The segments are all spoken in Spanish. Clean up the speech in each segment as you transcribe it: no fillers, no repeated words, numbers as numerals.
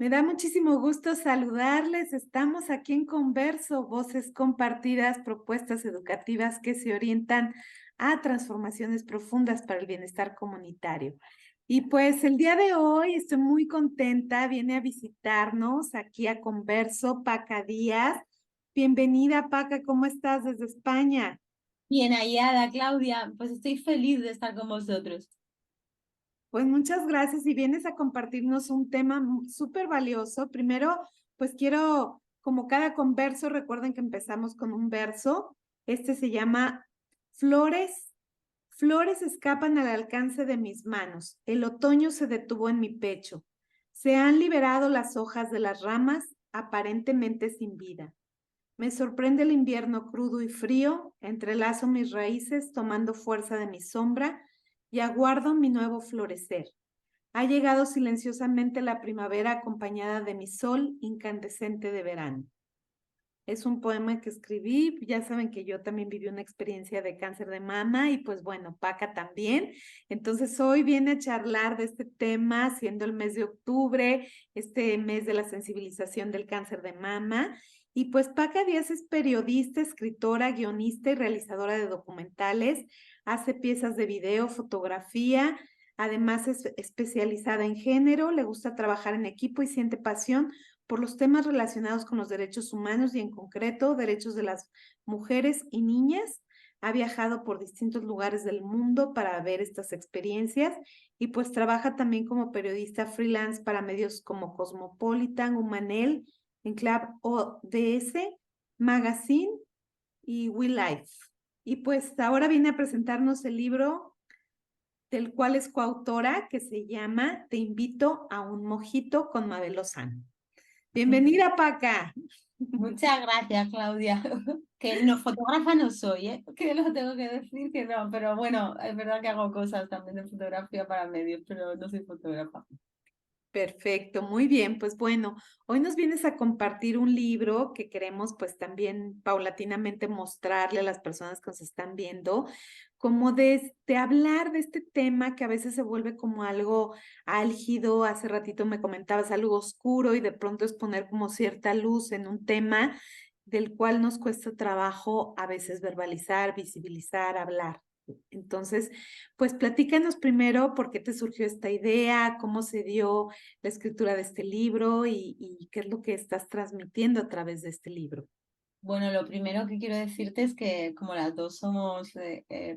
Me da muchísimo gusto saludarles. Estamos aquí en Converso, voces compartidas, propuestas educativas que se orientan a transformaciones profundas para el bienestar comunitario. Y pues el día de hoy estoy muy contenta, viene a visitarnos aquí a Converso Paca Díaz. Bienvenida, Paca, ¿cómo estás desde España? Bien hallada, Claudia. Pues estoy feliz de estar con vosotros. Pues muchas gracias y vienes a compartirnos un tema súper valioso. Primero, pues quiero, como cada converso, recuerden que empezamos con un verso. Este se llama Flores. Flores escapan al alcance de mis manos. El otoño se detuvo en mi pecho. Se han liberado las hojas de las ramas, aparentemente sin vida. Me sorprende el invierno crudo y frío, entrelazo mis raíces tomando fuerza de mi sombra y aguardo mi nuevo florecer. Ha llegado silenciosamente la primavera acompañada de mi sol incandescente de verano. Es un poema que escribí, ya saben que yo también viví una experiencia de cáncer de mama y pues bueno, Paca también. Entonces hoy viene a charlar de este tema, siendo el mes de octubre, este mes de la sensibilización del cáncer de mama. Y pues Paca Díaz es periodista, escritora, guionista y realizadora de documentales, hace piezas de video, fotografía, además es especializada en género, le gusta trabajar en equipo y siente pasión por los temas relacionados con los derechos humanos y en concreto derechos de las mujeres y niñas. Ha viajado por distintos lugares del mundo para ver estas experiencias y pues trabaja también como periodista freelance para medios como Cosmopolitan, Humanel, Enclave ODS, Magazine y We Life. Y pues ahora viene a presentarnos el libro del cual es coautora que se llama Te invito a un mojito con Mabel Lozano. Bienvenida, Paca. Muchas gracias, Claudia. Que no, fotógrafa no soy, ¿eh? Que lo tengo que decir que no, pero bueno, es verdad que hago cosas también de fotografía para medios, pero no soy fotógrafa. Perfecto, muy bien. Pues bueno, hoy nos vienes a compartir un libro que queremos pues también paulatinamente mostrarle a las personas que nos están viendo, como de hablar de este tema que a veces se vuelve como algo álgido. Hace ratito me comentabas algo oscuro y de pronto es poner como cierta luz en un tema del cual nos cuesta trabajo a veces verbalizar, visibilizar, hablar. Entonces, pues platícanos primero por qué te surgió esta idea, cómo se dio la escritura de este libro y qué es lo que estás transmitiendo a través de este libro. Bueno, lo primero que quiero decirte es que como las dos somos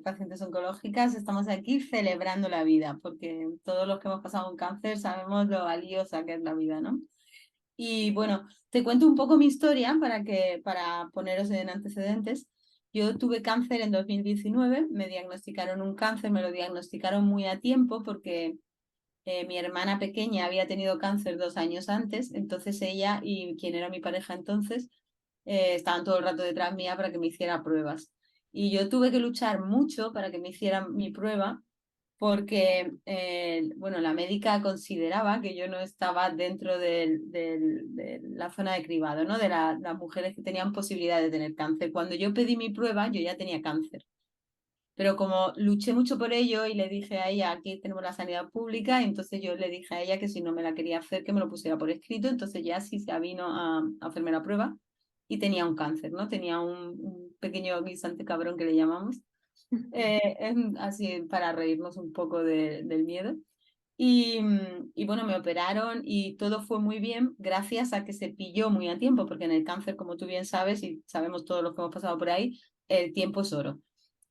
pacientes oncológicas, estamos aquí celebrando la vida, porque todos los que hemos pasado un cáncer sabemos lo valiosa que es la vida, ¿no? Y bueno, te cuento un poco mi historia para poneros en antecedentes. Yo tuve cáncer en 2019, me diagnosticaron un cáncer, me lo diagnosticaron muy a tiempo porque mi hermana pequeña había tenido cáncer 2 años antes, entonces ella y quien era mi pareja entonces estaban todo el rato detrás mía para que me hiciera pruebas. Y yo tuve que luchar mucho para que me hicieran mi prueba porque bueno, la médica consideraba que yo no estaba dentro de la zona de cribado, ¿no? De las mujeres que tenían posibilidad de tener cáncer. Cuando yo pedí mi prueba, yo ya tenía cáncer. Pero como luché mucho por ello y le dije a ella, aquí tenemos la sanidad pública, entonces yo le dije a ella que si no me la quería hacer, que me lo pusiera por escrito, entonces ya sí se vino a hacerme la prueba y tenía un cáncer, ¿no? Tenía un pequeño guisante cabrón que le llamamos, así para reírnos un poco del miedo. Y bueno, me operaron y todo fue muy bien gracias a que se pilló muy a tiempo, porque en el cáncer, como tú bien sabes y sabemos todos los que hemos pasado por ahí, el tiempo es oro.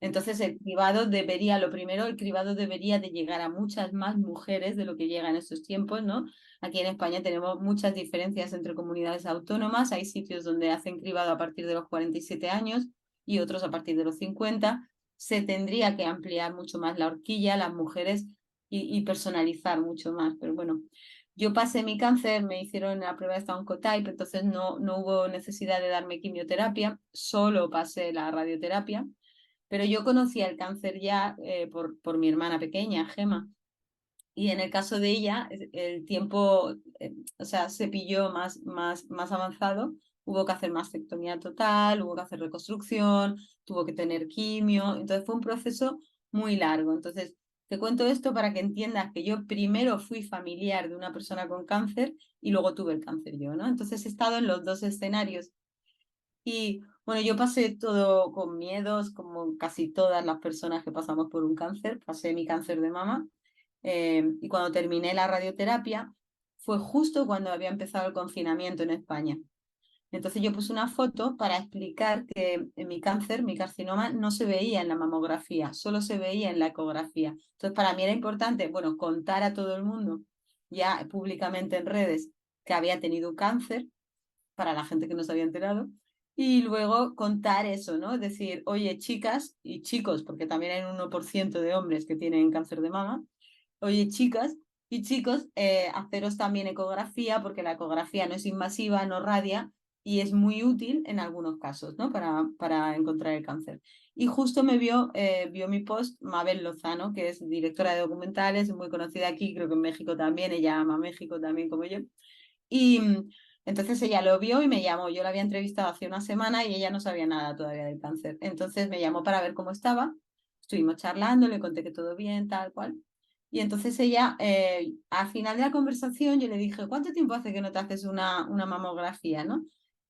Entonces el cribado debería, lo primero, el cribado debería de llegar a muchas más mujeres de lo que llega en estos tiempos, ¿no? Aquí en España tenemos muchas diferencias entre comunidades autónomas, hay sitios donde hacen cribado a partir de los 47 años y otros a partir de los 50. Se tendría que ampliar mucho más la horquilla, las mujeres y personalizar mucho más. Pero bueno, yo pasé mi cáncer, me hicieron la prueba de Oncotype, entonces no hubo necesidad de darme quimioterapia, solo pasé la radioterapia. Pero yo conocía el cáncer ya por mi hermana pequeña, Gema. Y en el caso de ella, el tiempo, o sea, se pilló más avanzado. Hubo que hacer mastectomía total, hubo que hacer reconstrucción, tuvo que tener quimio. Entonces fue un proceso muy largo. Entonces, Te cuento esto para que entiendas que yo primero fui familiar de una persona con cáncer y luego tuve el cáncer yo, ¿no? Entonces he estado en los dos escenarios y bueno, yo pasé todo con miedos, como casi todas las personas que pasamos por un cáncer. Pasé mi cáncer de mama y cuando terminé la radioterapia fue justo cuando había empezado el confinamiento en España. Entonces yo puse una foto para explicar que mi cáncer, mi carcinoma, no se veía en la mamografía, solo se veía en la ecografía. Entonces para mí era importante, bueno, contar a todo el mundo ya públicamente en redes que había tenido cáncer para la gente que no se había enterado. Y luego contar eso, ¿no? Decir, oye, chicas y chicos, porque también hay un 1% de hombres que tienen cáncer de mama, oye, chicas y chicos, haceros también ecografía, porque la ecografía no es invasiva, no radia y es muy útil en algunos casos, ¿no? Para encontrar el cáncer. Y justo vio mi post Mabel Lozano, que es directora de documentales, muy conocida aquí, creo que en México también, ella ama México también como yo. Y entonces ella lo vio y me llamó. Yo la había entrevistado hace una semana y ella no sabía nada todavía del cáncer. Entonces me llamó para ver cómo estaba. Estuvimos charlando, le conté que todo bien, tal cual. Y entonces ella, al final de la conversación, yo le dije, ¿cuánto tiempo hace que no te haces una mamografía, no?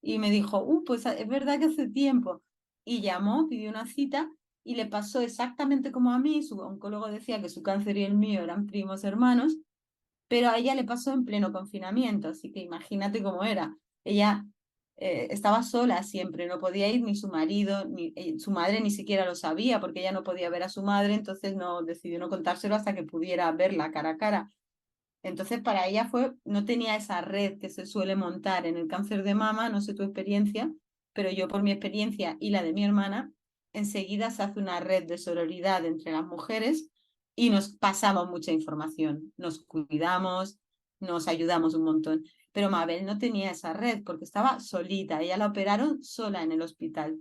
Y me dijo, pues es verdad que hace tiempo. Y llamó, pidió una cita y le pasó exactamente como a mí. Su oncólogo decía que su cáncer y el mío eran primos hermanos, pero a ella le pasó en pleno confinamiento, así que imagínate cómo era. Ella estaba sola siempre, no podía ir ni su marido, ni su madre ni siquiera lo sabía porque ella no podía ver a su madre, entonces no decidió no contárselo hasta que pudiera verla cara a cara. Entonces para ella no tenía esa red que se suele montar en el cáncer de mama, no sé tu experiencia, pero yo por mi experiencia y la de mi hermana, enseguida se hace una red de sororidad entre las mujeres y nos pasamos mucha información, nos cuidamos, nos ayudamos un montón. Pero Mabel no tenía esa red porque estaba solita, ella la operaron sola en el hospital.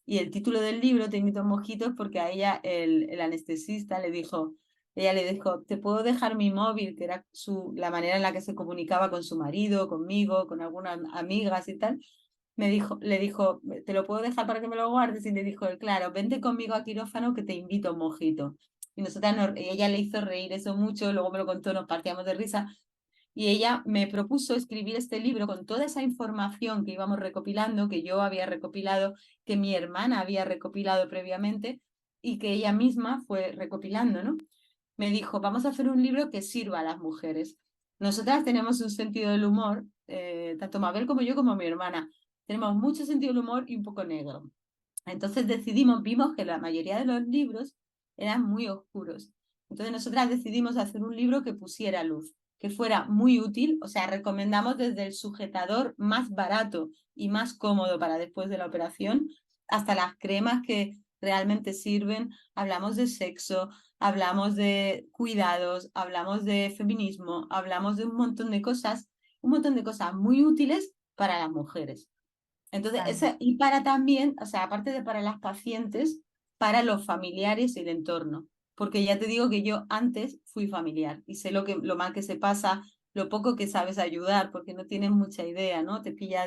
Y el título del libro, Te invito a mojitos, porque a ella el anestesista le dijo, ella le dijo, te puedo dejar mi móvil, que era la manera en la que se comunicaba con su marido, conmigo, con algunas amigas y tal. Le dijo, te lo puedo dejar para que me lo guardes. Y le dijo él, claro, vente conmigo a quirófano que te invito a un mojito. Y ella le hizo reír eso mucho, luego me lo contó, nos partíamos de risa. Y ella me propuso escribir este libro con toda esa información que íbamos recopilando, que yo había recopilado, que mi hermana había recopilado previamente y que ella misma fue recopilando, ¿no? Me dijo, vamos a hacer un libro que sirva a las mujeres. Nosotras tenemos un sentido del humor, tanto Mabel como yo como mi hermana, tenemos mucho sentido del humor y un poco negro. Entonces vimos que la mayoría de los libros eran muy oscuros. Entonces nosotras decidimos hacer un libro que pusiera luz, que fuera muy útil, o sea, recomendamos desde el sujetador más barato y más cómodo para después de la operación, hasta las cremas que realmente sirven. Hablamos de sexo, hablamos de cuidados, hablamos de feminismo, hablamos de un montón de cosas muy útiles para las mujeres. Entonces, Claro. y para también, o sea, aparte de para las pacientes, para los familiares y el entorno. Porque ya te digo que yo antes fui familiar y sé lo mal que se pasa, lo poco que sabes ayudar, porque no tienes mucha idea, ¿no? Te pilla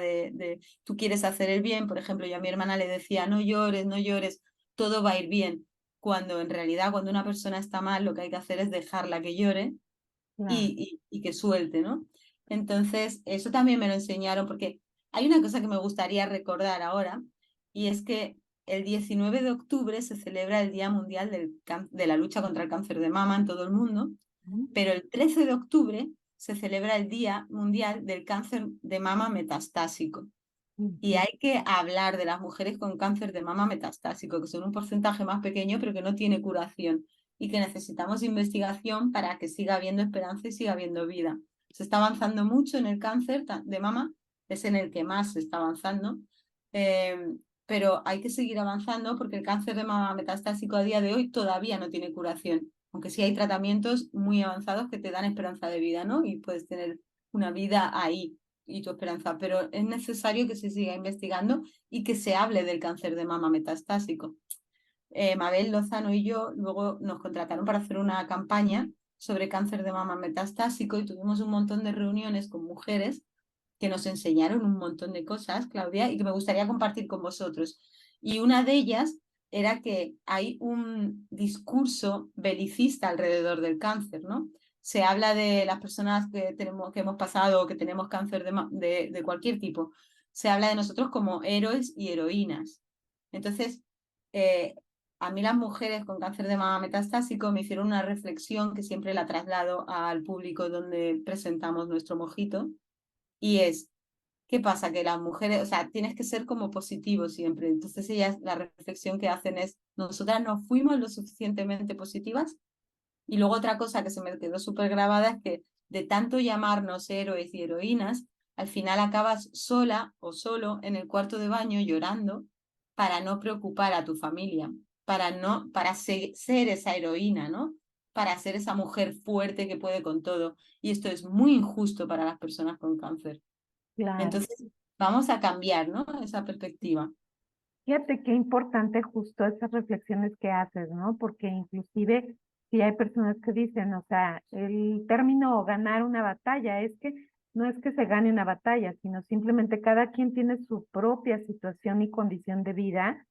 tú quieres hacer el bien, por ejemplo, yo a mi hermana le decía, no llores, no llores, todo va a ir bien. Cuando en realidad, cuando una persona está mal, lo que hay que hacer es dejarla que llore Claro. y que suelte, ¿no? Entonces, eso también me lo enseñaron porque hay una cosa que me gustaría recordar ahora y es que el 19 de octubre se celebra el Día Mundial de la lucha contra el cáncer de mama en todo el mundo, pero el 13 de octubre se celebra el Día Mundial del Cáncer de Mama Metastásico. Y Ujú. hay que hablar de las mujeres con cáncer de mama metastásico, que son un porcentaje más pequeño, pero que no tiene curación y que necesitamos investigación para que siga habiendo esperanza y siga habiendo vida. Se está avanzando mucho en el cáncer de mama, es en el que más se está avanzando, eh, pero hay que seguir avanzando porque el cáncer de mama metastásico a día de hoy todavía no tiene curación, aunque sí hay tratamientos muy avanzados que te dan esperanza de vida, ¿no? Y puedes tener una vida ahí y tu esperanza, pero es necesario que se siga investigando y que se hable del cáncer de mama metastásico. Mabel Lozano y yo luego nos contrataron para hacer una campaña sobre cáncer de mama metastásico y tuvimos un montón de reuniones con mujeres que nos enseñaron un montón de cosas, Claudia, y que me gustaría compartir con vosotros. Y una de ellas era que hay un discurso belicista alrededor del cáncer, ¿no? Se habla de las personas que hemos pasado o que tenemos cáncer de cualquier tipo. Se habla de nosotros como héroes y heroínas. Entonces, eh, a mí las mujeres con cáncer de mama metastásico me hicieron una reflexión que siempre la traslado al público donde presentamos nuestro mojito, y es, ¿qué pasa? Que las mujeres, o sea, tienes que ser como positivo siempre. Entonces ellas, la reflexión que hacen es, nosotras no fuimos lo suficientemente positivas. Y luego otra cosa que se me quedó súper grabada es que de tanto llamarnos héroes y heroínas, al final acabas sola o solo en el cuarto de baño llorando para no preocupar a tu familia, para ser esa heroína, ¿no? Para ser esa mujer fuerte que puede con todo. Y esto es muy injusto para las personas con cáncer. Claro. Entonces, vamos a cambiar, ¿no? Esa perspectiva. Fíjate qué importante justo esas reflexiones que haces, ¿no? Porque inclusive si hay personas que dicen, o sea, el término ganar una batalla es que no es que se gane una batalla, sino simplemente cada quien tiene su propia situación y condición de vida,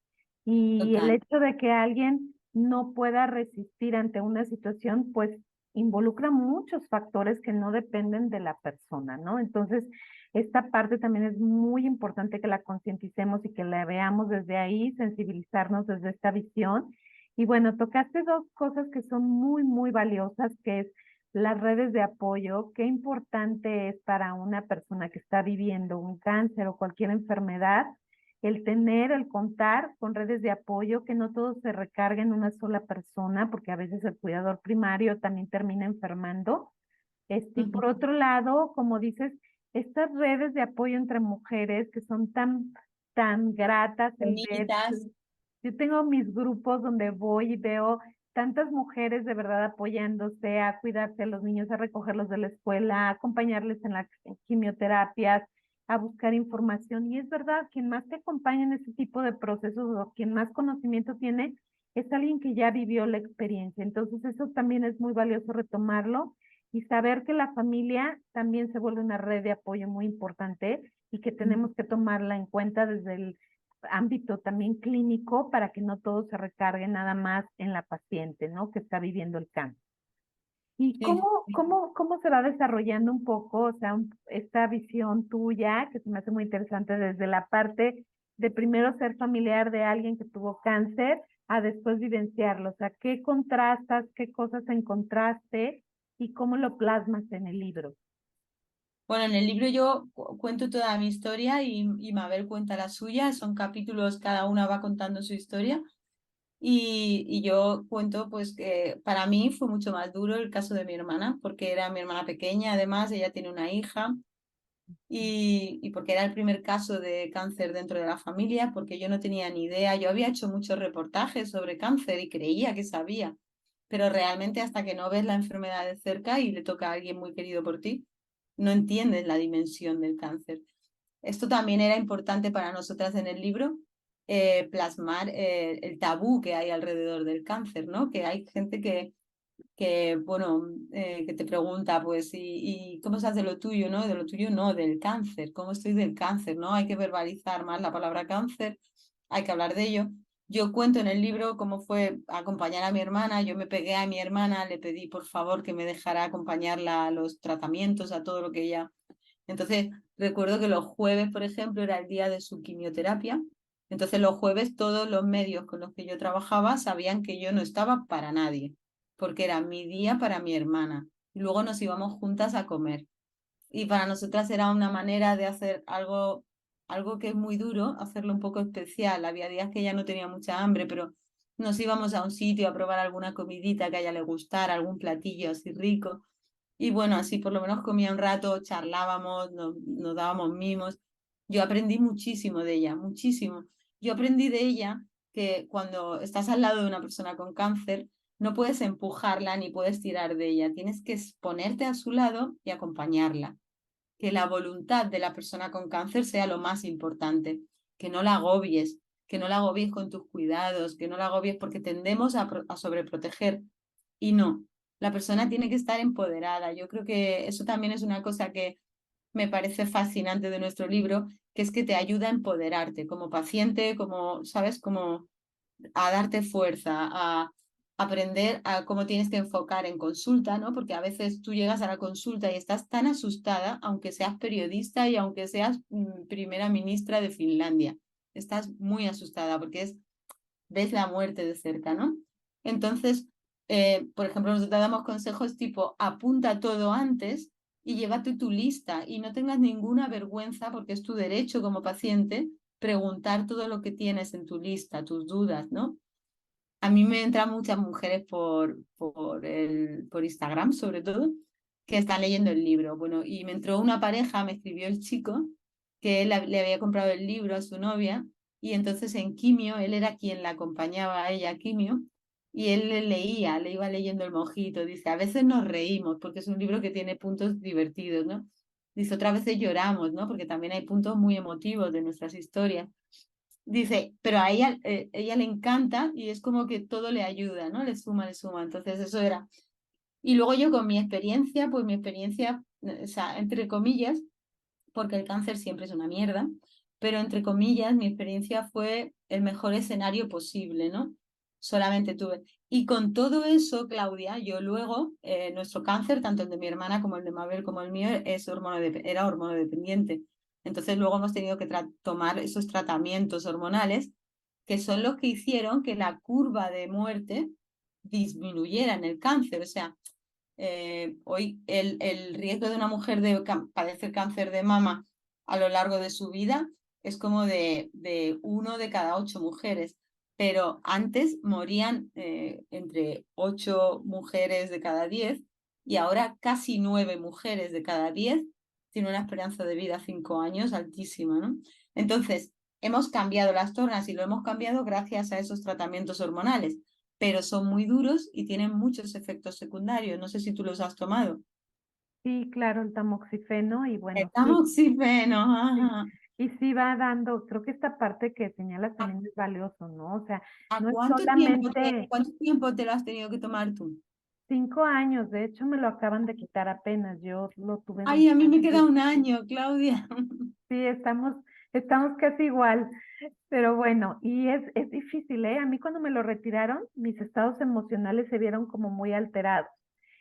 y el Total. hecho de que alguien no pueda resistir ante una situación, pues involucra muchos factores que no dependen de la persona, ¿no? Entonces, esta parte también es muy importante que la concienticemos y que la veamos desde ahí, sensibilizarnos desde esta visión. Y bueno, tocaste dos cosas que son muy, muy valiosas, que es las redes de apoyo. Qué importante es para una persona que está viviendo un cáncer o cualquier enfermedad el tener, el contar con redes de apoyo, que no todo se recargue en una sola persona, porque a veces el cuidador primario también termina enfermando. Y Ujú. por otro lado, como dices, estas redes de apoyo entre mujeres que son tan, tan gratas, el ver, Bonitas. yo tengo mis grupos donde voy y veo tantas mujeres de verdad apoyándose a cuidarse a los niños, a recogerlos de la escuela, a acompañarles en las quimioterapias, a buscar información. Y es verdad, quien más te acompaña en ese tipo de procesos o quien más conocimiento tiene, es alguien que ya vivió la experiencia. Entonces, eso también es muy valioso retomarlo y saber que la familia también se vuelve una red de apoyo muy importante y que tenemos que tomarla en cuenta desde el ámbito también clínico para que no todo se recargue nada más en la paciente, ¿no? Que está viviendo el cáncer. ¿Y Sí, cómo se va desarrollando un poco, o sea, esta visión tuya, que se me hace muy interesante desde la parte de primero ser familiar de alguien que tuvo cáncer, a después vivenciarlo? O sea, ¿qué contrastas, qué cosas encontraste y cómo lo plasmas en el libro? bueno, en el libro yo cuento toda mi historia y Mabel cuenta la suya. Son capítulos, cada una va contando su historia. Y yo cuento pues que para mí fue mucho más duro el caso de mi hermana, porque era mi hermana pequeña, además ella tiene una hija, y porque era el primer caso de cáncer dentro de la familia, porque yo no tenía ni idea. Yo había hecho muchos reportajes sobre cáncer y creía que sabía, pero realmente hasta que no ves la enfermedad de cerca y le toca a alguien muy querido por ti, no entiendes la dimensión del cáncer. Esto también era importante para nosotras en el libro, plasmar el tabú que hay alrededor del cáncer, ¿no? Que hay gente bueno, que te pregunta, pues, ¿y cómo estás de lo tuyo, no? De lo tuyo no, del cáncer. ¿Cómo estoy del cáncer, no? Hay que verbalizar más la palabra cáncer, hay que hablar de ello. Yo cuento en el libro cómo fue acompañar a mi hermana. Yo me pegué a mi hermana, le pedí por favor que me dejara acompañarla a los tratamientos, a todo lo que ella. Entonces, recuerdo que los jueves, por ejemplo, era el día de su quimioterapia. Entonces, los jueves todos los medios con los que yo trabajaba sabían que yo no estaba para nadie, porque era mi día para mi hermana. Y luego nos íbamos juntas a comer. Y para nosotras era una manera de hacer algo que es muy duro, hacerlo un poco especial. Había días que ella no tenía mucha hambre, pero nos íbamos a un sitio a probar alguna comidita que a ella le gustara, algún platillo así rico. Y bueno, así por lo menos comía un rato, charlábamos, nos dábamos mimos. Yo aprendí muchísimo de ella, muchísimo. Yo aprendí de ella que cuando estás al lado de una persona con cáncer, no puedes empujarla ni puedes tirar de ella. Tienes que ponerte a su lado y acompañarla. Que la voluntad de la persona con cáncer sea lo más importante. Que no la agobies, que no la agobies con tus cuidados, que no la agobies porque tendemos a sobreproteger. Y no, la persona tiene que estar empoderada. Yo creo que eso también es una cosa que me parece fascinante de nuestro libro, que es que te ayuda a empoderarte como paciente, como, ¿sabes? Como a darte fuerza, a aprender a cómo tienes que enfocar en consulta, ¿no? Porque a veces tú llegas a la consulta y estás tan asustada, aunque seas periodista y aunque seas primera ministra de Finlandia, estás muy asustada porque ves la muerte de cerca, ¿no? Entonces, por ejemplo, nosotros damos consejos tipo, apunta todo antes y llévate tu lista y no tengas ninguna vergüenza porque es tu derecho como paciente preguntar todo lo que tienes en tu lista, tus dudas, ¿no? A mí me entran muchas mujeres por Instagram, sobre todo, que están leyendo el libro. Bueno, y me entró una pareja, me escribió el chico, que él le había comprado el libro a su novia, y entonces en quimio, él era quien la acompañaba a ella a quimio, y él le leía, le iba leyendo el mojito. Dice, a veces nos reímos, porque es un libro que tiene puntos divertidos, ¿no? Dice, otras veces lloramos, ¿no? Porque también hay puntos muy emotivos de nuestras historias. Dice, pero a ella le encanta y es como que todo le ayuda, ¿no? Le suma, le suma. Entonces eso era. Y luego yo con mi experiencia, pues mi experiencia, o sea, entre comillas, porque el cáncer siempre es una mierda, pero entre comillas, mi experiencia fue el mejor escenario posible, ¿no? Solamente tuve. Y con todo eso, Claudia, yo luego, nuestro cáncer, tanto el de mi hermana como el de Mabel como el mío, era hormonodependiente. Entonces luego hemos tenido que tomar esos tratamientos hormonales que son los que hicieron que la curva de muerte disminuyera en el cáncer. O sea, hoy el riesgo de una mujer de padecer cáncer de mama a lo largo de su vida es como de 1 de cada 8 mujeres, pero antes morían entre 8 mujeres de cada 10 y ahora casi 9 mujeres de cada 10 tienen una esperanza de vida 5 años altísima, ¿no? Entonces, hemos cambiado las tornas y lo hemos cambiado gracias a esos tratamientos hormonales, pero son muy duros y tienen muchos efectos secundarios. No sé si tú los has tomado. Sí, claro, el tamoxifeno y El bueno, sí, tamoxifeno, sí. ajá. Y sí va dando, creo que esta parte que señalas ¿A, también es valioso, ¿no? O sea, a no es solamente cuánto tiempo te lo has tenido que tomar tú? 5 años, de hecho me lo acaban de quitar apenas, yo lo tuve Ay, a mí me queda desde. 1 año, Claudia. Sí, estamos casi igual, pero bueno, y es difícil, ¿eh? A mí cuando me lo retiraron, mis estados emocionales se vieron como muy alterados.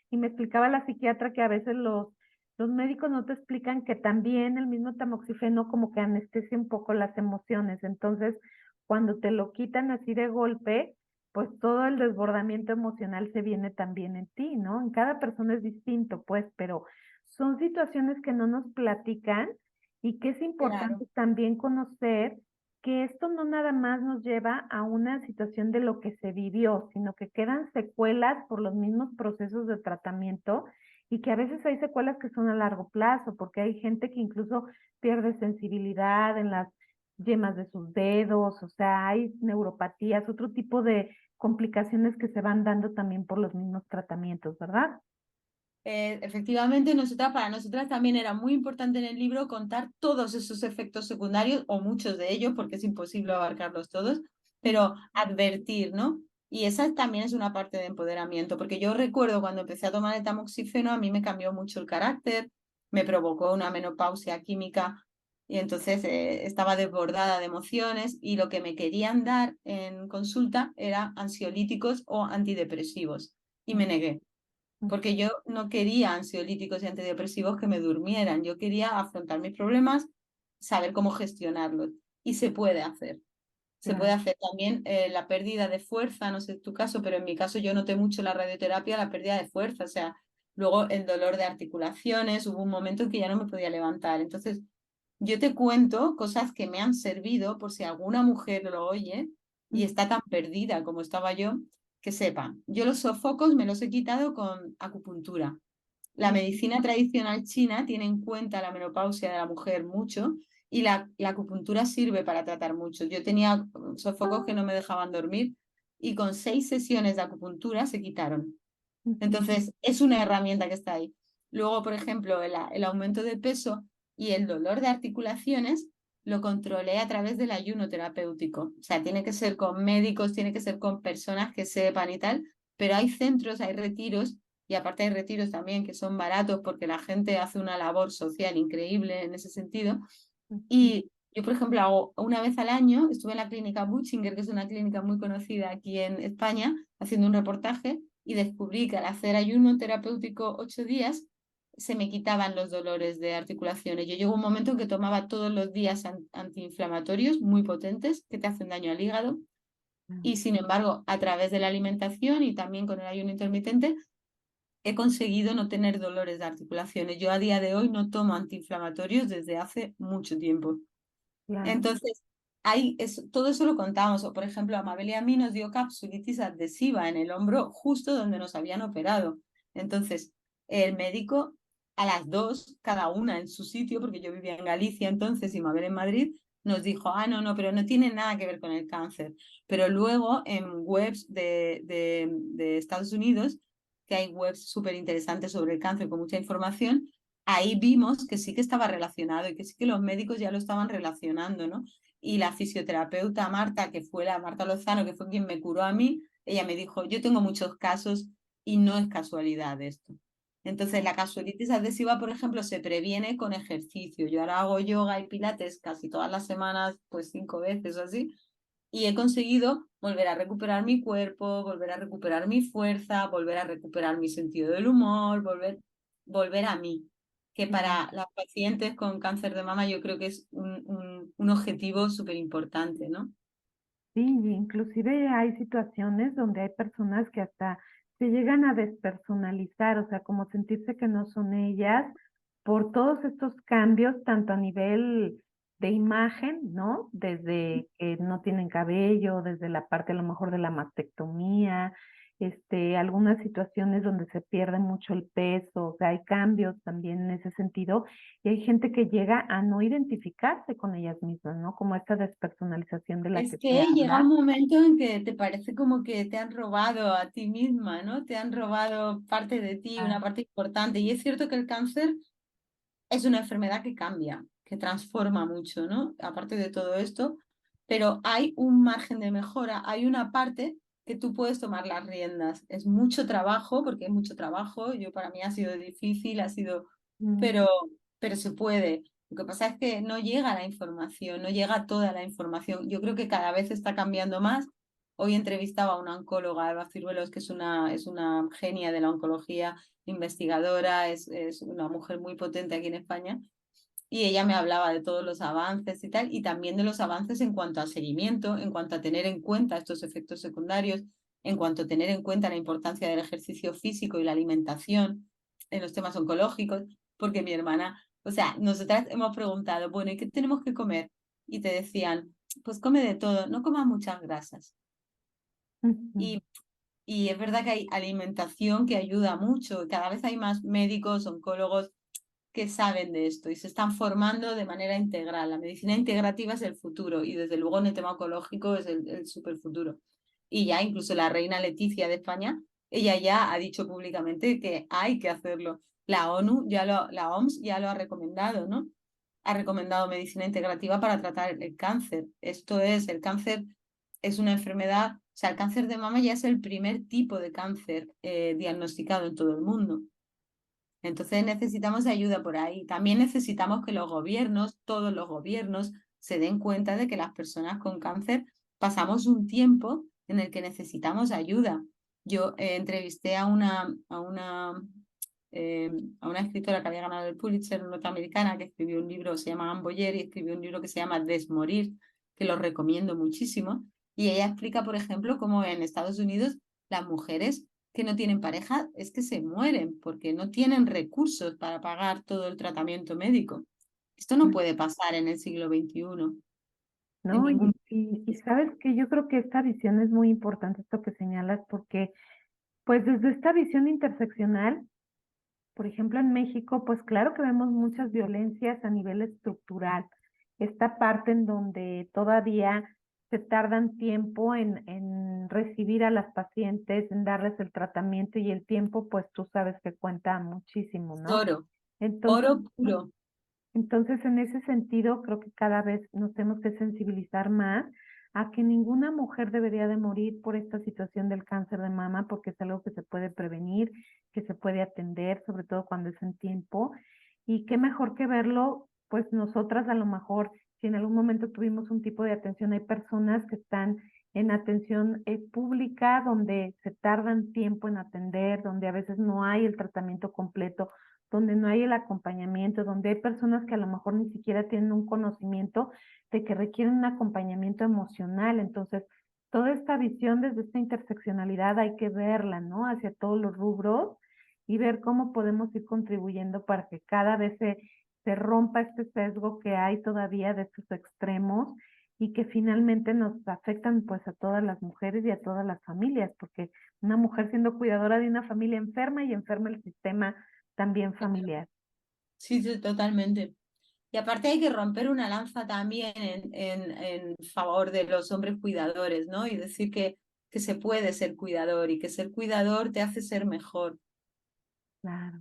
Y me explicaba la psiquiatra que a veces los médicos no te explican que también el mismo tamoxifeno como que anestesia un poco las emociones. Entonces, cuando te lo quitan así de golpe, pues todo el desbordamiento emocional se viene también en ti, ¿no? En cada persona es distinto, pues, pero son situaciones que no nos platican y que es Claro. importante también conocer que esto no nada más nos lleva a una situación de lo que se vivió, sino que quedan secuelas por los mismos procesos de tratamiento y que a veces hay secuelas que son a largo plazo, porque hay gente que incluso pierde sensibilidad en las yemas de sus dedos, o sea, hay neuropatías, otro tipo de complicaciones que se van dando también por los mismos tratamientos, ¿verdad? Efectivamente, para nosotras también era muy importante en el libro contar todos esos efectos secundarios, o muchos de ellos, porque es imposible abarcarlos todos, pero advertir, ¿no? Y esa también es una parte de empoderamiento, porque yo recuerdo cuando empecé a tomar el tamoxifeno, a mí me cambió mucho el carácter, me provocó una menopausia química y entonces estaba desbordada de emociones y lo que me querían dar en consulta era ansiolíticos o antidepresivos y me negué porque yo no quería ansiolíticos y antidepresivos que me durmieran, yo quería afrontar mis problemas, saber cómo gestionarlos. Y se puede hacer. Se puede Claro. hacer también la pérdida de fuerza, no sé tu caso, pero en mi caso yo noté mucho la radioterapia, la pérdida de fuerza, o sea, luego el dolor de articulaciones, hubo un momento en que ya no me podía levantar. Entonces, yo te cuento cosas que me han servido por si alguna mujer lo oye y está tan perdida como estaba yo, que sepa, yo los sofocos me los he quitado con acupuntura. La medicina tradicional china tiene en cuenta la menopausia de la mujer mucho y la acupuntura sirve para tratar mucho. Yo tenía sofocos que no me dejaban dormir y con 6 sesiones de acupuntura se quitaron. Entonces, es una herramienta que está ahí. Luego, por ejemplo, el aumento de peso y el dolor de articulaciones lo controlé a través del ayuno terapéutico. O sea, tiene que ser con médicos, tiene que ser con personas que sepan y tal, pero hay centros, hay retiros y aparte hay retiros también que son baratos porque la gente hace una labor social increíble en ese sentido y Yo, por ejemplo, hago una vez al año, estuve en la clínica Butchinger, que es una clínica muy conocida aquí en España, haciendo un reportaje y descubrí que al hacer ayuno terapéutico 8 días se me quitaban los dolores de articulaciones. Yo llegó un momento en que tomaba todos los días antiinflamatorios muy potentes que te hacen daño al hígado Mm. y sin embargo, a través de la alimentación y también con el ayuno intermitente, he conseguido no tener dolores de articulaciones. Yo a día de hoy no tomo antiinflamatorios desde hace mucho tiempo. Claro. Entonces, todo eso lo contamos. O, por ejemplo, a Mabel y a mí nos dio capsulitis adhesiva en el hombro justo donde nos habían operado. Entonces, el médico, a las dos, cada una en su sitio, porque yo vivía en Galicia entonces y Mabel en Madrid, nos dijo, ah, no, no, pero no tiene nada que ver con el cáncer. Pero luego en webs de Estados Unidos, que hay webs súper interesantes sobre el cáncer con mucha información, ahí vimos que sí que estaba relacionado y que sí que los médicos ya lo estaban relacionando, ¿no? Y la fisioterapeuta Marta, que fue la Marta Lozano, que fue quien me curó a mí, ella me dijo, yo tengo muchos casos y no es casualidad esto. Entonces, la casualitis adhesiva, por ejemplo, se previene con ejercicio. Yo ahora hago yoga y pilates casi todas las semanas, pues 5 veces o así, y he conseguido volver a recuperar mi cuerpo, volver a recuperar mi fuerza, volver a recuperar mi sentido del humor, volver a mí, que Claro. para las pacientes con cáncer de mama yo creo que es un objetivo súper importante, ¿no? Sí, inclusive hay situaciones donde hay personas que hasta se llegan a despersonalizar, o sea, como sentirse que no son ellas por todos estos cambios, tanto a nivel de imagen, ¿no? Desde que no tienen cabello, desde la parte a lo mejor de la mastectomía, algunas situaciones donde se pierde mucho el peso, o sea, hay cambios también en ese sentido, y hay gente que llega a no identificarse con ellas mismas, ¿no? Como esta despersonalización de la Es que se que llega habla. un momento en que te parece como que te han robado a ti misma, ¿no? Te han robado parte de ti, Ah, una parte importante. Y es cierto que el cáncer es una enfermedad que cambia, que transforma mucho, ¿no? Aparte de todo esto, pero hay un margen de mejora, hay una parte que tú puedes tomar las riendas. Es mucho trabajo, porque es mucho trabajo. Yo para mí ha sido difícil, mm, pero, pero se puede. Lo que pasa es que no llega la información, no llega toda la información. Yo creo que cada vez está cambiando más. Hoy entrevistaba a una oncóloga, Eva Ciruelos, que es una genia de la oncología, investigadora, es una mujer muy potente aquí en España, y ella me hablaba de todos los avances y tal, y también de los avances en cuanto a seguimiento, en cuanto a tener en cuenta estos efectos secundarios, en cuanto a tener en cuenta la importancia del ejercicio físico y la alimentación en los temas oncológicos, porque mi hermana, o sea, nosotras hemos preguntado, bueno, ¿y qué tenemos que comer? Y te decían, pues come de todo, no comas muchas grasas. ujú. Y y es verdad que hay alimentación que ayuda mucho. Cada vez hay más médicos, oncólogos que saben de esto y se están formando de manera integral. La medicina integrativa es el futuro y desde luego en el tema oncológico es el super futuro. Y ya incluso la reina Leticia de España, ella ya ha dicho públicamente que hay que hacerlo. La OMS ya lo ha recomendado, ¿no? Ha recomendado medicina integrativa para tratar el cáncer. El cáncer es una enfermedad, o sea, el cáncer de mama ya es el primer tipo de cáncer diagnosticado en todo el mundo. Entonces necesitamos ayuda por ahí. También necesitamos que los gobiernos, todos los gobiernos, se den cuenta de que las personas con cáncer pasamos un tiempo en el que necesitamos ayuda. Yo entrevisté eh, a una escritora que había ganado el Pulitzer norteamericana que escribió un libro, se llama Anne Boyer, y escribió un libro que se llama Desmorir, que lo recomiendo muchísimo. Y ella explica, por ejemplo, cómo en Estados Unidos las mujeres que no tienen pareja es que se mueren porque no tienen recursos para pagar todo el tratamiento médico. Esto no puede pasar en el siglo XXI, en ¿No? ningún Y país. sabes que yo creo que esta visión es muy importante, esto que señalas, porque pues desde esta visión interseccional, por ejemplo, en México, pues claro que vemos muchas violencias a nivel estructural. Esta parte en donde todavía se tardan tiempo en recibir a las pacientes, en darles el tratamiento y el tiempo, pues tú sabes que cuenta muchísimo, ¿no? Oro, Entonces, oro puro. entonces, en ese sentido, creo que cada vez nos tenemos que sensibilizar más a que ninguna mujer debería de morir por esta situación del cáncer de mama, porque es algo que se puede prevenir, que se puede atender, sobre todo cuando es en tiempo. Y qué mejor que verlo, pues nosotras a lo mejor si en algún momento tuvimos un tipo de atención, hay personas que están en atención pública, donde se tardan tiempo en atender, donde a veces no hay el tratamiento completo, donde no hay el acompañamiento, donde hay personas que a lo mejor ni siquiera tienen un conocimiento de que requieren un acompañamiento emocional. Entonces, toda esta visión desde esta interseccionalidad hay que verla, ¿no? Hacia todos los rubros y ver cómo podemos ir contribuyendo para que cada vez se rompa este sesgo que hay todavía de estos extremos y que finalmente nos afectan pues a todas las mujeres y a todas las familias, porque una mujer siendo cuidadora de una familia enferma y enferma el sistema también familiar. Sí, sí, totalmente. Y aparte hay que romper una lanza también en favor de los hombres cuidadores, ¿no? Y decir que se puede ser cuidador y que ser cuidador te hace ser mejor. Claro.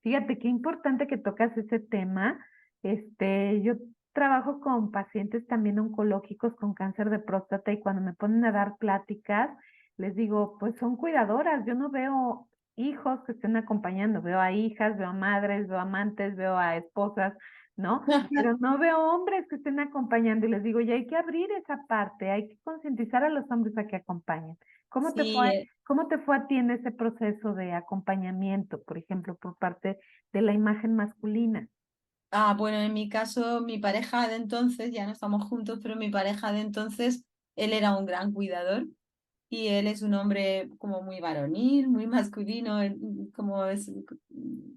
Fíjate qué importante que tocas ese tema. Yo trabajo con pacientes también oncológicos con cáncer de próstata y cuando me ponen a dar pláticas, les digo, pues son cuidadoras. Yo no veo hijos que estén acompañando, veo a hijas, veo a madres, veo a amantes, veo a esposas, ¿no? Pero no veo hombres que estén acompañando y les digo, ya hay que abrir esa parte, hay que concientizar a los hombres a que acompañen. ¿Cómo te Sí, fue? ¿Cómo te fue a ti en ese proceso de acompañamiento, por ejemplo, por parte de la imagen masculina? bueno, en mi caso, mi pareja de entonces, ya no estamos juntos, pero mi pareja de entonces, él era un gran cuidador y él es un hombre como muy varonil, muy masculino, como es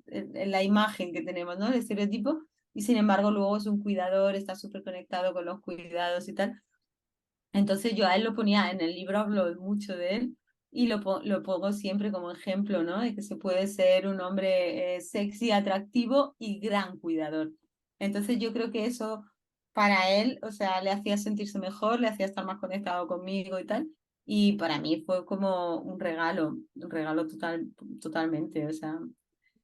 en la imagen que tenemos, ¿no? El estereotipo, y sin embargo luego es un cuidador, está súper conectado con los cuidados y tal. Entonces yo a él lo ponía, en el libro hablo mucho de él y lo pongo siempre como ejemplo, ¿no? De que se puede ser un hombre sexy, atractivo y gran cuidador. Entonces yo creo que eso para él, o sea, le hacía sentirse mejor, le hacía estar más conectado conmigo y tal. Y para mí fue como un regalo totalmente, o sea.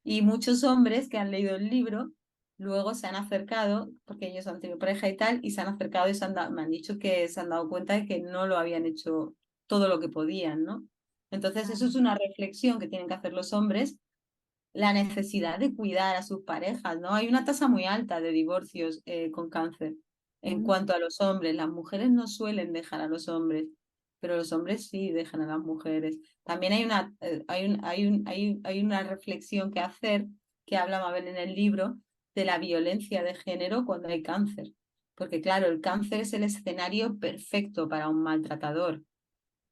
Y muchos hombres que han leído el libro luego se han acercado, porque ellos han tenido pareja y tal, y se han acercado y me han dicho que se han dado cuenta de que no lo habían hecho todo lo que podían, ¿no? Entonces, eso es una reflexión que tienen que hacer los hombres, la necesidad de cuidar a sus parejas, ¿no? Hay una tasa muy alta de divorcios con cáncer en Mm, cuanto a los hombres. Las mujeres no suelen dejar a los hombres, pero los hombres sí dejan a las mujeres. También hay una reflexión que hacer, que habla Mabel en el libro, de la violencia de género cuando hay cáncer. Porque claro, el cáncer es el escenario perfecto para un maltratador,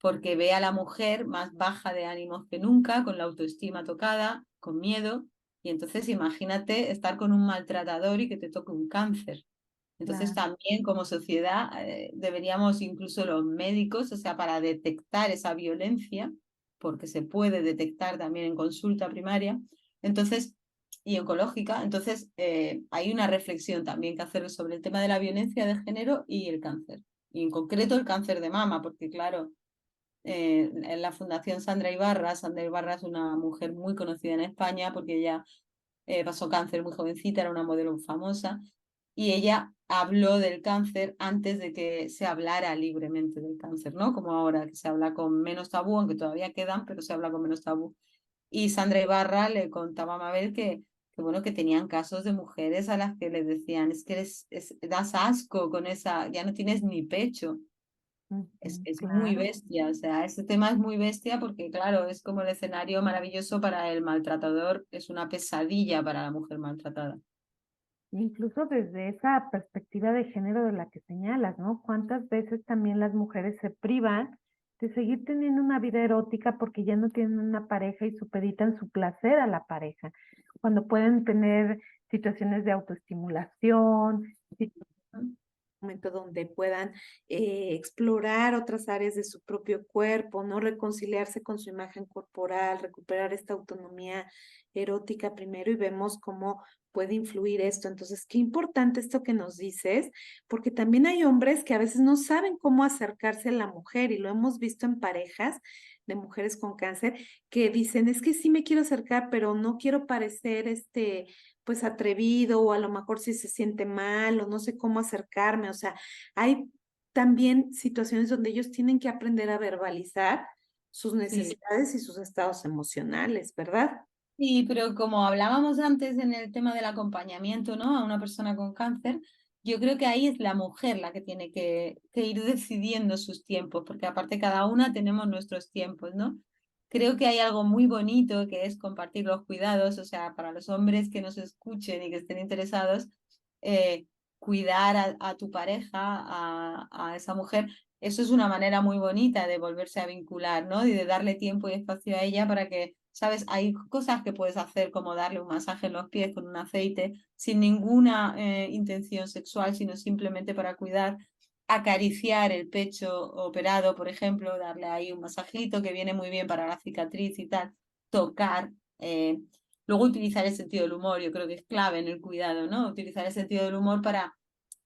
porque ve a la mujer más baja de ánimos que nunca, con la autoestima tocada, con miedo, y entonces imagínate estar con un maltratador y que te toque un cáncer. Entonces claro. también como sociedad deberíamos, incluso los médicos, o sea, para detectar esa violencia, porque se puede detectar también en consulta primaria, entonces, y oncológica, entonces hay una reflexión también que hacer sobre el tema de la violencia de género y el cáncer, y en concreto el cáncer de mama, porque claro, en la Fundación Sandra Ibarra es una mujer muy conocida en España porque ella pasó cáncer muy jovencita, era una modelo famosa, y ella habló del cáncer antes de que se hablara libremente del cáncer, ¿no? Como ahora, que se habla con menos tabú, aunque todavía quedan, pero se habla con menos tabú. Y Sandra Ibarra le contaba a Mabel bueno, que tenían casos de mujeres a las que les decían, es que das asco con esa, ya no tienes ni pecho. Ujú, Es muy claro. bestia, o sea, este tema es muy bestia porque, claro, es como el escenario maravilloso para el maltratador, es una pesadilla para la mujer maltratada. Incluso desde esa perspectiva de género de la que señalas, ¿no? ¿Cuántas veces también las mujeres se privan de seguir teniendo una vida erótica porque ya no tienen una pareja y supeditan su placer a la pareja? Cuando pueden tener situaciones de autoestimulación, momento donde puedan explorar otras áreas de su propio cuerpo, ¿no? Reconciliarse con su imagen corporal, recuperar esta autonomía erótica primero y vemos cómo puede influir esto. Entonces, qué importante esto que nos dices, porque también hay hombres que a veces no saben cómo acercarse a la mujer y lo hemos visto en parejas de mujeres con cáncer que dicen, es que sí me quiero acercar, pero no quiero parecer pues atrevido o a lo mejor si se siente mal o no sé cómo acercarme. O sea, hay también situaciones donde ellos tienen que aprender a verbalizar sus Sí. necesidades y sus estados emocionales, ¿verdad? Sí, pero como hablábamos antes en el tema del acompañamiento, ¿no? A una persona con cáncer, yo creo que ahí es la mujer la que tiene que ir decidiendo sus tiempos, porque aparte cada una tenemos nuestros tiempos, ¿no? Creo que hay algo muy bonito que es compartir los cuidados, o sea, para los hombres que nos escuchen y que estén interesados, eh, cuidar a tu pareja, a esa mujer, eso es una manera muy bonita de volverse a vincular, ¿no? Y de darle tiempo y espacio a ella para que, ¿sabes? Hay cosas que puedes hacer como darle un masaje en los pies con un aceite sin ninguna intención sexual, sino simplemente para cuidar, acariciar el pecho operado, por ejemplo, darle ahí un masajito que viene muy bien para la cicatriz y tal, tocar. Luego utilizar el sentido del humor, yo creo que es clave en el cuidado, ¿no? Utilizar el sentido del humor para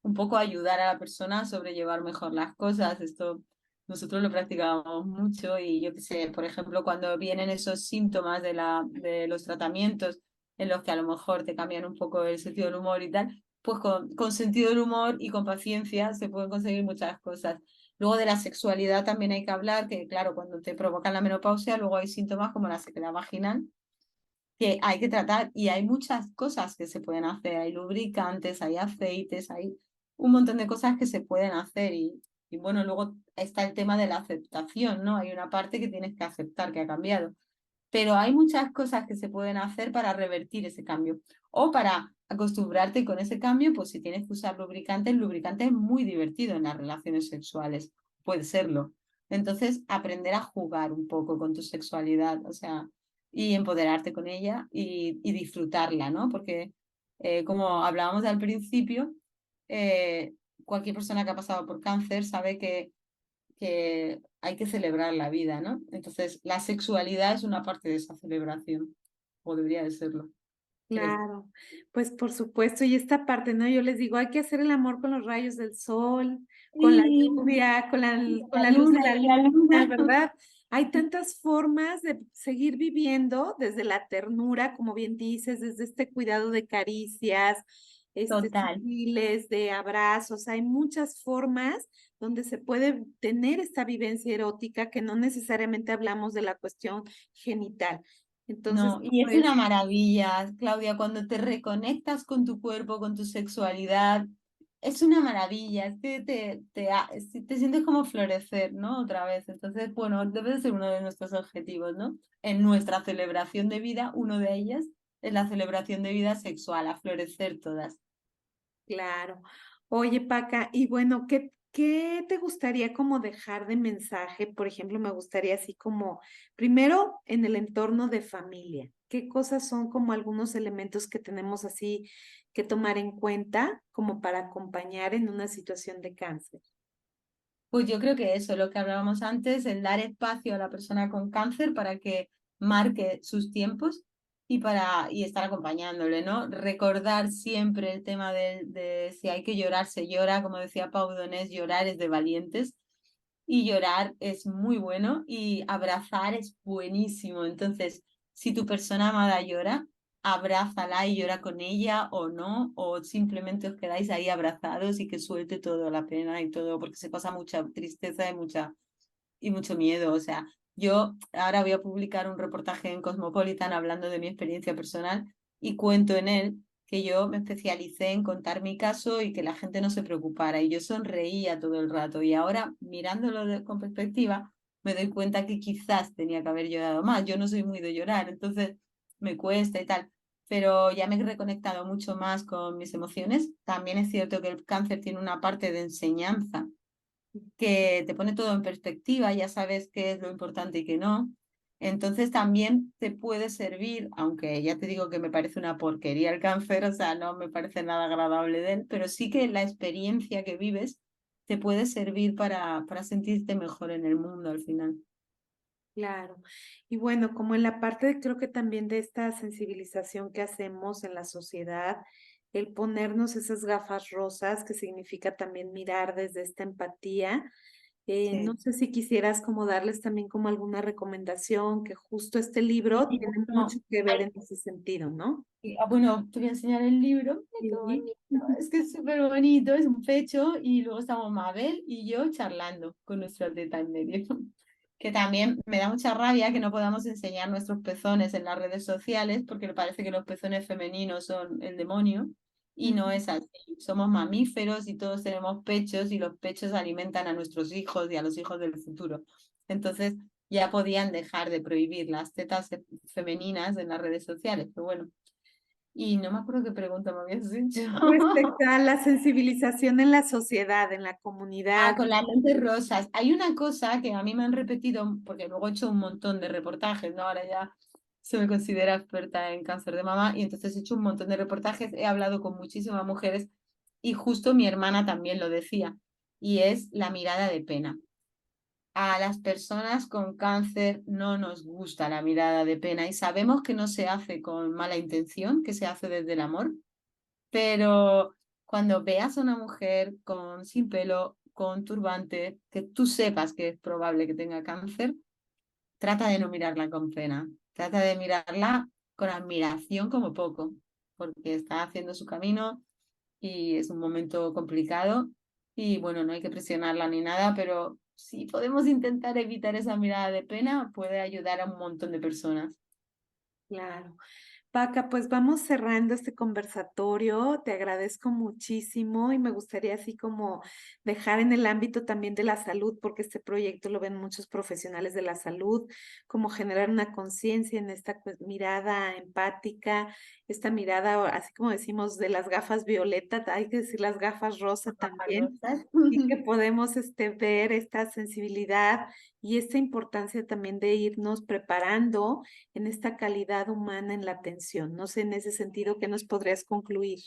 un poco ayudar a la persona a sobrellevar mejor las cosas. Esto nosotros lo practicábamos mucho y yo qué sé, por ejemplo, cuando vienen esos síntomas de los tratamientos en los que a lo mejor te cambian un poco el sentido del humor y tal, pues con sentido del humor y con paciencia se pueden conseguir muchas cosas. Luego de la sexualidad también hay que hablar, que claro, cuando te provocan la menopausia, luego hay síntomas como la sequedad vaginal que hay que tratar y hay muchas cosas que se pueden hacer. Hay lubricantes, hay aceites, hay un montón de cosas que se pueden hacer y bueno, luego está el tema de la aceptación, ¿no? Hay una parte que tienes que aceptar que ha cambiado, pero hay muchas cosas que se pueden hacer para revertir ese cambio o para acostumbrarte con ese cambio, pues si tienes que usar lubricante, el lubricante es muy divertido en las relaciones sexuales, puede serlo. Entonces, aprender a jugar un poco con tu sexualidad, o sea, y empoderarte con ella y disfrutarla, ¿no? Porque, como hablábamos al principio, eh, cualquier persona que ha pasado por cáncer sabe que hay que celebrar la vida, ¿no? Entonces, la sexualidad es una parte de esa celebración, o debería de serlo, creo. Claro, pues por supuesto, y esta parte, ¿no? Yo les digo, hay que hacer el amor con los rayos del sol, con la Sí, lluvia, con la la luz de luna la y la luna, luna. ¿verdad? Hay tantas formas de seguir viviendo desde la ternura, como bien dices, desde este cuidado de caricias, Total. sutiles, de abrazos. Hay muchas formas donde se puede tener esta vivencia erótica que no necesariamente hablamos de la cuestión genital. Entonces, No, y es pues una maravilla, Claudia, cuando te reconectas con tu cuerpo, con tu sexualidad, es una maravilla, es que te sientes como florecer, ¿no? Otra vez. Entonces, bueno, debe de ser uno de nuestros objetivos, ¿no? En nuestra celebración de vida, uno de ellas es la celebración de vida sexual, a florecer todas. claro. Oye, Paca, y bueno, ¿qué te gustaría como dejar de mensaje? Por ejemplo, me gustaría así como, primero, en el entorno de familia. ¿Qué cosas son como algunos elementos que tenemos así que tomar en cuenta como para acompañar en una situación de cáncer? Pues yo creo que eso, lo que hablábamos antes, el dar espacio a la persona con cáncer para que marque sus tiempos y estar acompañándole, ¿no? Recordar siempre el tema de si hay que llorar, se llora, como decía Pau Donés, llorar es de valientes y llorar es muy bueno y abrazar es buenísimo. Entonces, si tu persona amada llora, abrázala y llora con ella o no, o simplemente os quedáis ahí abrazados y que suelte toda la pena y todo, porque se pasa mucha tristeza y mucho miedo. O sea, yo ahora voy a publicar un reportaje en Cosmopolitan hablando de mi experiencia personal y cuento en él que yo me especialicé en contar mi caso y que la gente no se preocupara y yo sonreía todo el rato y ahora mirándolo con perspectiva me doy cuenta que quizás tenía que haber llorado más. Yo no soy muy de llorar, entonces me cuesta y tal, pero ya me he reconectado mucho más con mis emociones. También es cierto que el cáncer tiene una parte de enseñanza que te pone todo en perspectiva, ya sabes qué es lo importante y qué no. Entonces también te puede servir, aunque ya te digo que me parece una porquería el cáncer, o sea, no me parece nada agradable de él, pero sí que la experiencia que vives te puede servir para sentirte mejor en el mundo al final. Claro. Y bueno, como en la parte creo que también de esta sensibilización que hacemos en la sociedad, el ponernos esas gafas rosas, que significa también mirar desde esta empatía. No Sí. sé si quisieras como darles también como alguna recomendación, que justo este libro Y, tiene mucho bueno, que ver en ese sentido, ¿no? bueno, te voy a enseñar el libro. Mira qué Sí. bonito. Es que es súper bonito, es un pecho y luego estamos Mabel y yo charlando con nuestro atleta en medio. Que también me da mucha rabia que no podamos enseñar nuestros pezones en las redes sociales porque me parece que los pezones femeninos son el demonio. Y no es así. Somos mamíferos y todos tenemos pechos y los pechos alimentan a nuestros hijos y a los hijos del futuro. Entonces ya podían dejar de prohibir las tetas femeninas en las redes sociales, pero bueno. Y no me acuerdo qué pregunta me habías hecho. Respecto a la sensibilización en la sociedad, en la Ah, comunidad. con las lentes rosas. Hay una cosa que a mí me han repetido, porque luego he hecho un montón de reportajes, ¿no? Ahora ya se me considera experta en cáncer de mama y entonces he hecho un montón de reportajes, he hablado con muchísimas mujeres y justo mi hermana también lo decía, y es la mirada de pena. A las personas con cáncer no nos gusta la mirada de pena y sabemos que no se hace con mala intención, que se hace desde el amor, pero cuando veas a una mujer sin pelo, con turbante, que tú sepas que es probable que tenga cáncer, trata de no mirarla con pena, trata de mirarla con admiración como poco, porque está haciendo su camino y es un momento complicado y bueno, no hay que presionarla ni nada, pero si podemos intentar evitar esa mirada de pena, puede ayudar a un montón de personas. Claro. Paca, pues vamos cerrando este conversatorio. Te agradezco muchísimo y me gustaría así como dejar en el ámbito también de la salud, porque este proyecto lo ven muchos profesionales de la salud, como generar una conciencia en esta mirada empática, esta mirada, así como decimos, de las gafas violeta, hay que decir las gafas rosa también, y que podemos ver esta sensibilidad y esta importancia también de irnos preparando en esta calidad humana en la atención. No sé, en ese sentido, ¿qué nos podrías concluir?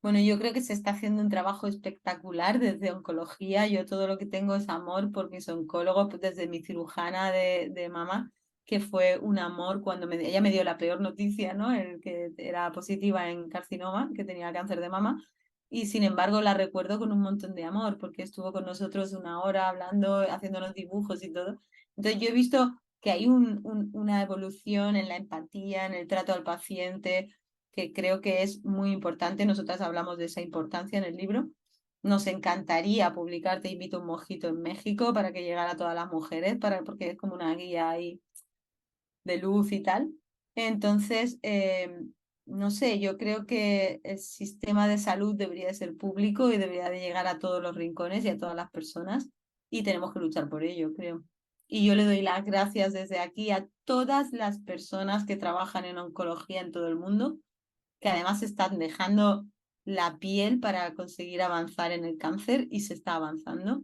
Bueno, yo creo que se está haciendo un trabajo espectacular desde oncología. Yo todo lo que tengo es amor por mis oncólogos, pues desde mi cirujana de mama, que fue un amor cuando ella me dio la peor noticia, ¿no? El que era positiva en carcinoma, que tenía cáncer de mama. Y sin embargo la recuerdo con un montón de amor, porque estuvo con nosotros una hora hablando, haciéndonos dibujos y todo. Entonces yo he visto que hay una evolución en la empatía, en el trato al paciente que creo que es muy importante. Nosotras hablamos de esa importancia en el libro. Nos encantaría publicar Te invito a un mojito en México para que llegara a todas las mujeres, porque es como una guía ahí de luz y tal. Entonces, no sé, yo creo que el sistema de salud debería de ser público y debería de llegar a todos los rincones y a todas las personas y tenemos que luchar por ello, creo. Y yo le doy las gracias desde aquí a todas las personas que trabajan en oncología en todo el mundo, que además están dejando la piel para conseguir avanzar en el cáncer y se está avanzando.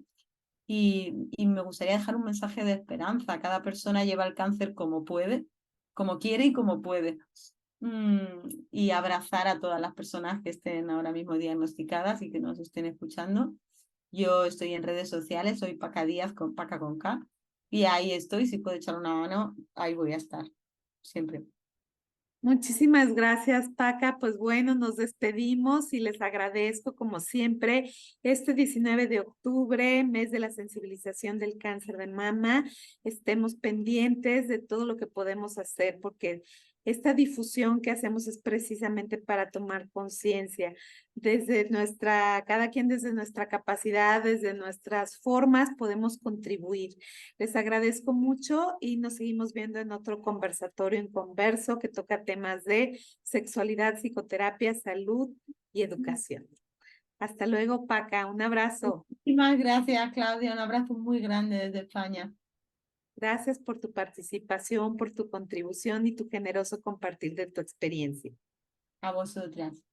Y me gustaría dejar un mensaje de esperanza. Cada persona lleva el cáncer como puede, como quiere y como puede. Y abrazar a todas las personas que estén ahora mismo diagnosticadas y que nos estén escuchando. Yo estoy en redes sociales, soy Paca Díaz con Paca con K, y ahí estoy. Si puedo echar una mano, ahí voy a estar, siempre. Muchísimas gracias, Paca. Pues bueno, nos despedimos y les agradezco como siempre este 19 de octubre, mes de la sensibilización del cáncer de mama. Estemos pendientes de todo lo que podemos hacer porque esta difusión que hacemos es precisamente para tomar conciencia desde cada quien desde nuestra capacidad, desde nuestras formas podemos contribuir. Les agradezco mucho y nos seguimos viendo en otro conversatorio en Converso que toca temas de sexualidad, psicoterapia, salud y educación. Hasta luego, Paca. Un abrazo. Muchísimas gracias, Claudia. Un abrazo muy grande desde España. Gracias por tu participación, por tu contribución y tu generoso compartir de tu experiencia. A vosotras.